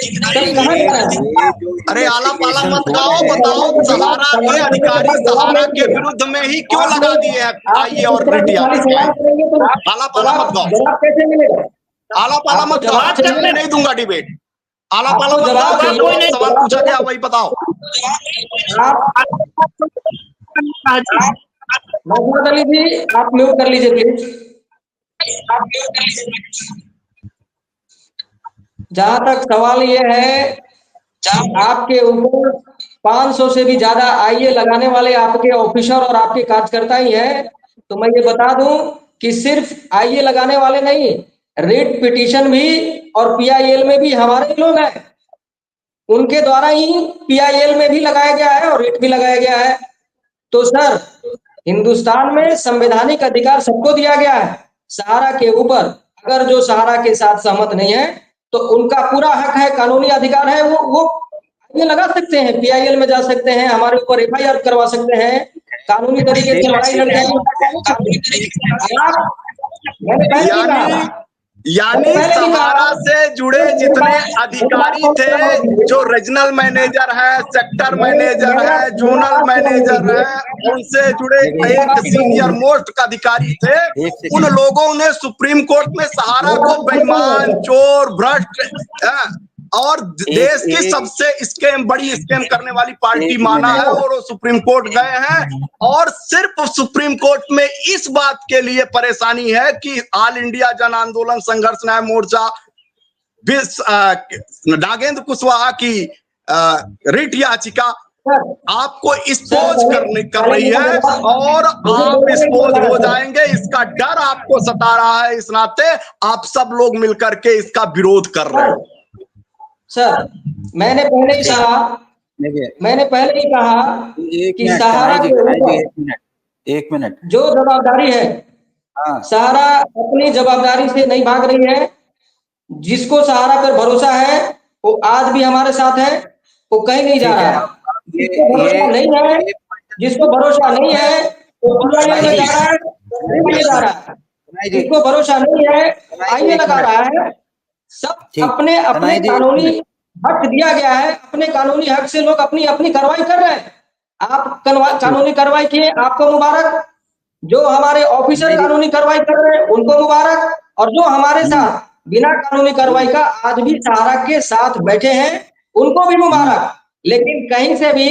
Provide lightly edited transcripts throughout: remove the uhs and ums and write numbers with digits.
सब कहाँ जा रहा है? अरे आला पाला मत गाओ, बताओ सहारा के अधिकारी सहारा के विरुद्ध में ही क्यों लगा दिए आइए और रिट याचिकाएं। आला पाला मत गाओ, जवाब कैसे मिलेगा? आला पाला मत गाओ, मैं नहीं दूंगा डिबेट। आला पाला मत गाओ, जिन लोगों ने सवाल पूछा गया वही बताओ। मोहम्मद अली जी, आप म्यूट कर लीजिए प्लीज। जहां तक सवाल ये है, आपके ऊपर 500 से भी ज्यादा आईए लगाने वाले आपके ऑफिसर और आपके कार्यकर्ता ही हैं, तो मैं ये बता दूं कि सिर्फ आईए लगाने वाले नहीं, रिट पिटीशन भी और पीआईएल में भी हमारे लोग हैं, उनके द्वारा ही पीआईएल में भी लगाया गया है और रिट भी लगाया गया है। तो सर, हिंदुस्तान में संवैधानिक अधिकार सबको दिया गया है, सहारा के ऊपर अगर जो सहारा के साथ सहमत नहीं है तो उनका पूरा हक है, कानूनी अधिकार है, वो ये लगा सकते हैं, पीआईएल में जा सकते हैं, हमारे ऊपर एफआईआर करवा सकते हैं, कानूनी तरीके से लड़ाई लड़ यानी सहारा से जुड़े जितने अधिकारी थे, जो रीजनल मैनेजर है, सेक्टर मैनेजर है, जोनल मैनेजर है, उनसे जुड़े एक सीनियर मोस्ट अधिकारी थे, उन लोगों ने सुप्रीम कोर्ट में सहारा को बेईमान, चोर, भ्रष्ट और देश की सबसे बड़ी स्कैम करने वाली पार्टी माना है, और वो सुप्रीम कोर्ट गए हैं। और सिर्फ सुप्रीम कोर्ट में इस बात के लिए परेशानी है कि ऑल इंडिया जन आंदोलन संघर्ष न्याय मोर्चा नागेंद्र कुशवाहा की रिट याचिका आपको एक्सपोज कर रही है, और आप एक्सपोज हो जाएंगे, इसका डर आपको सता रहा है। इस नाते आप सब लोग मिलकर के इसका विरोध कर रहे हो। सर, मैंने पहले ही कहा कि सहारा के ऊपर एक मिनट जो जवाबदारी है, सहारा अपनी जवाबदारी से नहीं भाग रही है। जिसको सहारा पर भरोसा है वो आज भी हमारे साथ है, वो कहीं नहीं जा रहा है। जिसको भरोसा नहीं है जिसको भरोसा नहीं है वो पीआईएल में जा रहा है, नहीं जा रहा है। जिसको भरोसा नहीं है आईए लगा रहा है। सब अपने अपने कानूनी हक दिया गया है, अपने कानूनी हक से लोग अपनी अपनी कार्रवाई कर रहे हैं। आप कानूनी कार्रवाई किए, आपको मुबारक। जो हमारे ऑफिसर कानूनी कार्रवाई कर रहे हैं उनको मुबारक, और जो हमारे साथ बिना कानूनी कार्रवाई का आज भी सहारा के साथ बैठे हैं उनको भी मुबारक। लेकिन कहीं से भी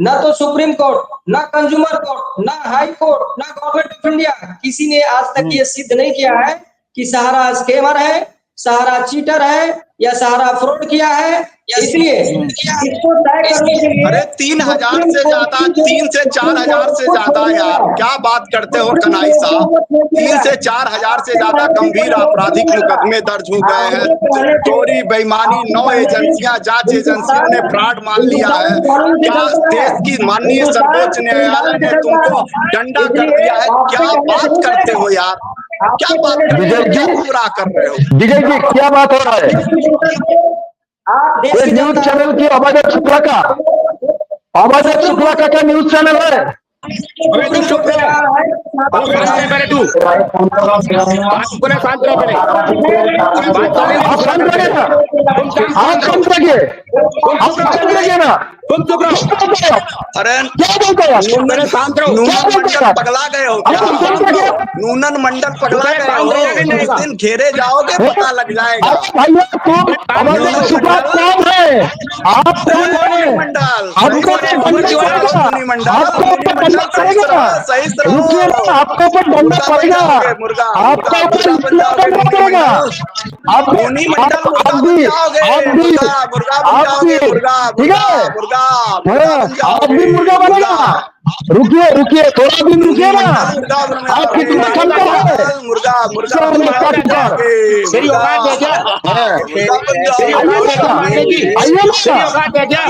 न तो सुप्रीम कोर्ट, न कंज्यूमर कोर्ट, न हाई कोर्ट, न गवर्नमेंट ऑफ इंडिया, किसी ने आज तक ये सिद्ध नहीं किया है कि सहारा स्कैमर है, सहारा चीटर है या सहारा फ्रॉड किया है। इसलिए इसको तय करने के लिए अरे 3,000 से ज्यादा, 3 से 4,000 से ज्यादा, यार क्या बात करते हो कन्हई साहब। 3 से 4,000 से ज्यादा गंभीर आपराधिक मुकदमे दर्ज हो गए हैं। चोरी, बेईमानी, 9 एजेंसियां, जांच एजेंसियों ने फ्रॉड मान लिया है। क्या देश की माननीय सर्वोच्च न्यायालय ने तुमको डंडा कर दिया है? क्या बात करते हो यार, क्या बात विजय जी, पूरा कर रहे हो? विजय जी क्या बात हो रहा है? एक न्यूज चैनल की आवाज शुक्ला का, आवाज शुक्ला का क्या न्यूज चैनल है? चुप रहे, आप शांत रहिए ना, आप शांत रहिए, आप शांत रहिए ना, तुम चुप रहो। अरे क्या बोलते हैं? नूनन मंडल पगला गए हो क्या? नूनन मंडल पगला गए हो? जिस दिन घेरे जाओगे पता लग जाएगा। भैया शुक्ला कौन है? आप कौन है? मंडल आपको बनना पड़ेगा, सही से रुकिए ना, आपको ऊपर बनना पड़ेगा, आपको ऊपर बनना पड़ेगा। आप भी ठीक है, आप भी मुर्गा बनेगा। रुकिए रुकिए, थोड़ा दिन रुकिए ना, आप कितना क्षमता है? तेरी औकात है क्या?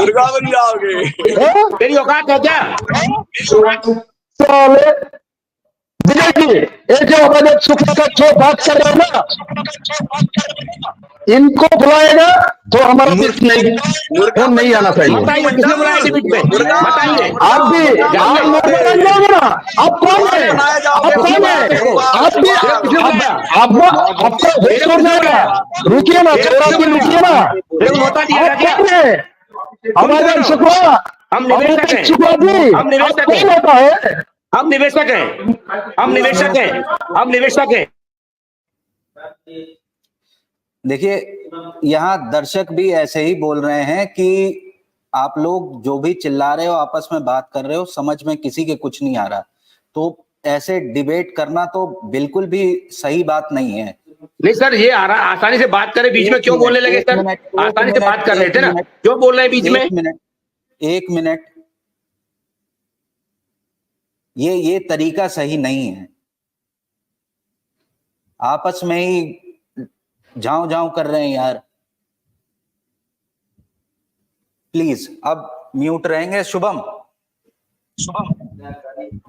तेरी औकात है क्या? विजय जी, ये जो अवैध शुक्ला का जो बात कर रहे हैं ना, इनको बुलाएगा तो हमारा बीच नहीं आना चाहिए। बताइए किसने बुलाया थे बीच में, बताइए। आप भी आप लोग बन जाओगे ना। आप कौन है? आप कौन है? आप भी आपका होश उड़ जाएगा। रुकिए ना, थोड़ा सी रुकिए ना। आप कौन है? अवैध शुक्ला, हम निवेशक हैं, शुक्ला जी, हम निवेशक आप कौन हैं, होता है? हम निवेशक हैं, हम निवेशक हैं, हम निवेशक हैं। देखिए, यहाँ दर्शक भी ऐसे ही बोल रहे हैं कि आप लोग जो भी चिल्ला रहे हो, आपस में बात कर रहे हो, समझ में किसी के कुछ नहीं आ रहा। तो ऐसे डिबेट करना तो बिल्कुल भी सही बात नहीं है। नहीं सर, ये आसानी से बात करे, बीच में क्यों बोलने लगे सर? आसानी से बात कर रहे थे ना, क्यों बोल रहे हैं बीच में? एक मिनट, ये तरीका सही नहीं है। आपस में ही जाऊं जाऊं कर रहे हैं यार। प्लीज अब म्यूट रहेंगे। शुभम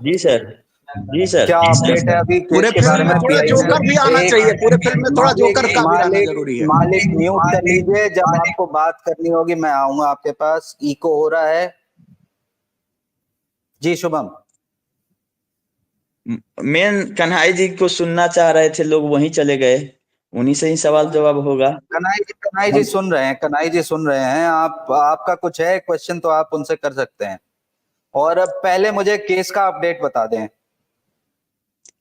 जी सर, जी सर, क्या अपडेट है अभी पूरे फिल्म में थोड़ा जोकर भी आना चाहिए, पूरे फिल्म में थोड़ा जोकर का भी आना जरूरी है। मालिक म्यूट कर लीजिए, जब आपको बात करनी होगी मैं आऊंगा आपके पास। इको हो रहा है जी। शुभम, मेन कन्हई जी को सुनना चाह रहे थे लोग, वहीं चले गए, उन्हीं से ही सवाल जवाब होगा। कन्हई जी सुन रहे हैं, कन्हई जी सुन रहे हैं। आपका कुछ है क्वेश्चन तो आप उनसे कर सकते हैं। और अब पहले मुझे केस का अपडेट बता दें।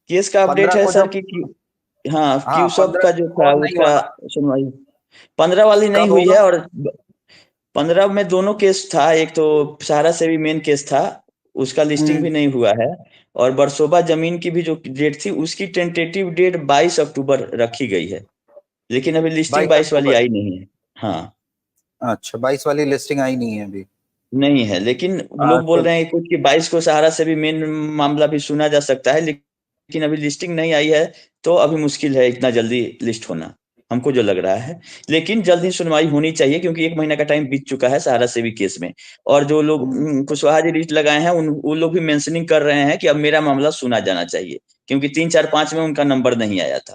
केस का अपडेट है सर कि हाँ, क्यूसब का जो था उसका सुनवाई 15 वाली नहीं हुई है, और 15 में दोनों केस था। एक तो सहारा से भी मेन केस था, उसका लिस्टिंग भी नहीं हुआ है। और बरसोबा जमीन की भी जो डेट थी, उसकी टेंटेटिव डेट 22 अक्टूबर रखी गई है, लेकिन अभी लिस्टिंग 22 वाली आई नहीं है। हाँ, अच्छा, 22 वाली लिस्टिंग आई नहीं है अभी? नहीं है, लेकिन लोग बोल रहे हैं कुछ कि 22 को सहारा से भी मेन मामला भी सुना जा सकता है, लेकिन अभी लिस्टिंग नहीं आई है, तो अभी मुश्किल है इतना जल्दी लिस्ट होना, हमको जो लग रहा है। लेकिन जल्द ही सुनवाई होनी चाहिए, क्योंकि 1 महीना का टाइम बीत चुका है सहारा से भी केस में। और जो लोग कुशवाहा जी लिस्ट लगाए हैं, वो लोग भी मेंशनिंग कर रहे हैं कि अब मेरा मामला सुना जाना चाहिए, क्योंकि 3, 4, 5 में उनका नंबर नहीं आया था।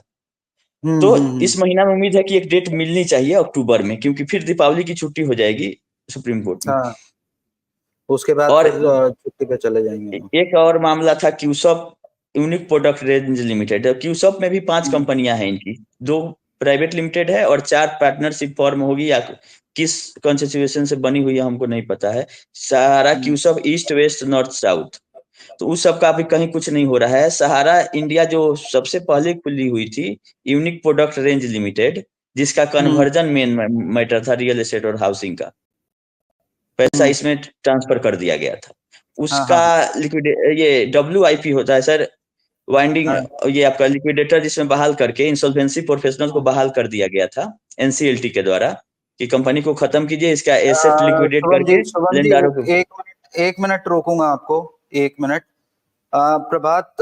तो इस महीना में उम्मीद है कि एक डेट मिलनी चाहिए अक्टूबर में, क्योंकि फिर दीपावली की छुट्टी हो जाएगी सुप्रीम कोर्ट में। उसके बाद और छुट्टी पे चले जाएंगे। एक और मामला था क्यूसप यूनिक प्रोडक्ट रेंज लिमिटेड। क्यूसप में भी 5 कंपनियां हैं इनकी, 2 प्राइवेट लिमिटेड है और 4 पार्टनरशिप फॉर्म होगी, या किस कॉन्स्टिट्यूशन से बनी हुई है हमको नहीं पता है। सहारा, क्यूसप, ईस्ट, वेस्ट, नॉर्थ, साउथ, तो उस सब का अभी कहीं कुछ नहीं हो रहा है। सहारा इंडिया जो सबसे पहले खुली हुई थी, यूनिक प्रोडक्ट रेंज लिमिटेड, जिसका कन्वर्जन मेन मैटर था रियल एस्टेट और हाउसिंग का, पैसा इसमें ट्रांसफर कर दिया गया था। उसका ये WIP होता है सर, वाइंडिंग, ये आपका लिक्विडेटर, जिसमें बहाल करके इंसॉल्वेंसी प्रोफेशनल को बहाल कर दिया गया था NCLT के द्वारा, कि कंपनी को खत्म कीजिए, इसका एसेट लिक्विडेट करके लेनदारों को। एक मिनट रोकूंगा आपको, 1 मिनट। प्रभात,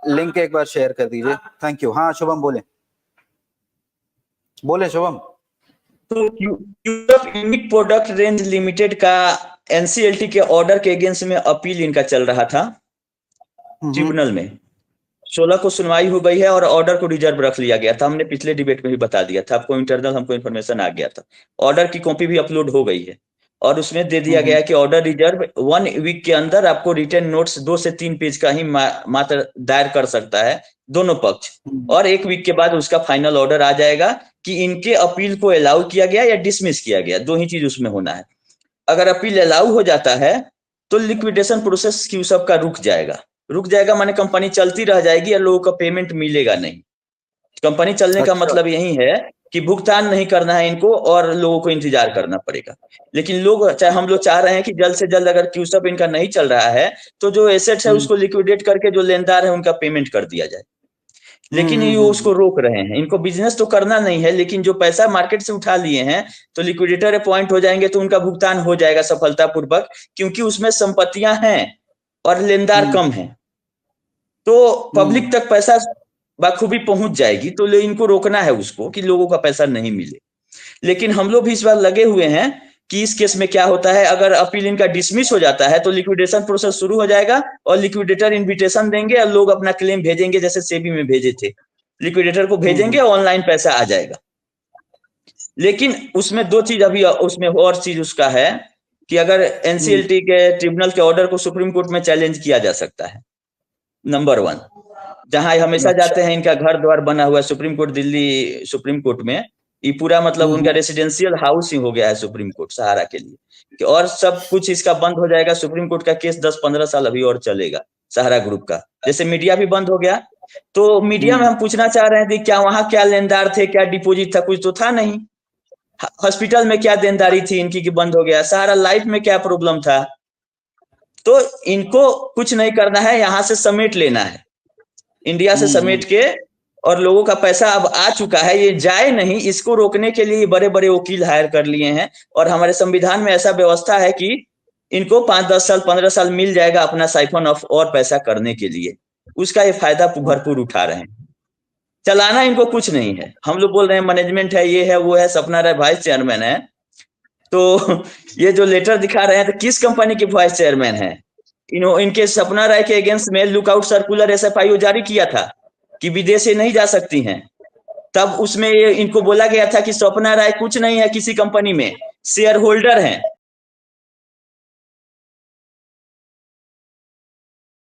लिंक एक बार शेयर कर दीजिए। Thank you. हाँ शुभम, बोले शुभम। तो यूनिक प्रोडक्ट रेंज लिमिटेड का NCLT के ऑर्डर के अगेंस्ट में अपील इनका चल रहा था ट्रिब्यूनल में। 16 को सुनवाई हो गई है और ऑर्डर को रिजर्व रख लिया गया था। हमने पिछले डिबेट में भी बता दिया था आपको, इंटरनल हमको इन्फॉर्मेशन आ गया था। ऑर्डर की कॉपी भी अपलोड हो गई है और उसमें दे दिया गया कि ऑर्डर रिजर्व 1 वीक के अंदर आपको रिटर्न नोट्स 2 से 3 पेज का ही मात्र दायर कर सकता है दोनों पक्ष, और 1 वीक के बाद उसका फाइनल ऑर्डर आ जाएगा कि इनके अपील को अलाउ किया गया या डिसमिस किया गया। 2 ही चीज उसमें होना है। अगर अपील अलाउ हो जाता है तो लिक्विडेशन प्रोसेस क्यूसब का रुक जाएगा माने कंपनी चलती रह जाएगी और लोगों का पेमेंट मिलेगा नहीं। कंपनी चलने का मतलब यही है कि भुगतान नहीं करना है इनको और लोगों को इंतजार करना पड़ेगा। लेकिन हम लोग चाह रहे हैं कि जल्द से जल्द अगर क्यूसब इनका नहीं चल रहा है तो जो एसेट्स है उसको लिक्विडेट करके जो लेनदार है उनका पेमेंट कर दिया जाए। लेकिन ये उसको रोक रहे हैं। इनको बिजनेस तो करना नहीं है, लेकिन जो पैसा मार्केट से उठा लिए हैं तो लिक्विडेटर अपॉइंट हो जाएंगे तो उनका भुगतान हो जाएगा सफलतापूर्वक, क्योंकि उसमें संपत्तियां हैं और लेनदार कम है, तो पब्लिक तक पैसा बखूबी पहुंच जाएगी। तो इनको रोकना है उसको कि लोगों का पैसा नहीं मिले। लेकिन हम लोग भी इस बार लगे हुए हैं कि इस केस में क्या होता है। अगर अपील इनका डिसमिस हो जाता है तो लिक्विडेशन प्रोसेस शुरू हो जाएगा और लिक्विडेटर इन्विटेशन देंगे और लोग अपना क्लेम भेजेंगे, जैसे सेबी में भेजे थे, लिक्विडेटर को भेजेंगे, ऑनलाइन पैसा आ जाएगा। लेकिन उसमें दो चीज अभी उसमें और चीज उसका है कि अगर एनसीएलटी के ट्रिब्यूनल के ऑर्डर को सुप्रीम कोर्ट में चैलेंज किया जा सकता है, नंबर 1, जहां हमेशा जाते हैं, इनका घर द्वार बना हुआ है supreme court, Delhi supreme court में, ये पूरा मतलब उनका रेसिडेंशियल हाउस ही हो गया है सुप्रीम कोर्ट सहारा के लिए, कि और सब कुछ इसका बंद हो जाएगा। सुप्रीम कोर्ट का केस 10-15 साल अभी और चलेगा सहारा ग्रुप का, जैसे मीडिया भी बंद हो गया। तो मीडिया में हम पूछना चाह रहे थे क्या वहां क्या लेनदार थे, क्या डिपोजिट था, कुछ तो था नहीं। हॉस्पिटल में क्या देनदारी थी इनकी कि बंद हो गया, सहारा लाइफ में क्या प्रॉब्लम था। तो इनको कुछ नहीं करना है, यहां से समेट लेना है, इंडिया से समेट के, और लोगों का पैसा अब आ चुका है, ये जाए नहीं, इसको रोकने के लिए बड़े बड़े वकील हायर कर लिए हैं। और हमारे संविधान में ऐसा व्यवस्था है कि इनको 5-10 साल 15 साल मिल जाएगा अपना साइफन ऑफ और पैसा करने के लिए, उसका ये फायदा भरपूर उठा रहे हैं। चलाना इनको कुछ नहीं है। हम लोग बोल रहे हैं मैनेजमेंट है, ये है वो है, सपना राय वाइस चेयरमैन है, तो ये जो लेटर दिखा रहे हैं तो किस कंपनी के वाइस चेयरमैन है? इनके सपना राय के अगेंस्ट में लुकआउट सर्कुलर एसएफआईओ जारी किया था कि विदेश से नहीं जा सकती हैं। तब उसमें इनको बोला गया था कि सपना राय कुछ नहीं है किसी कंपनी में, शेयर होल्डर हैं,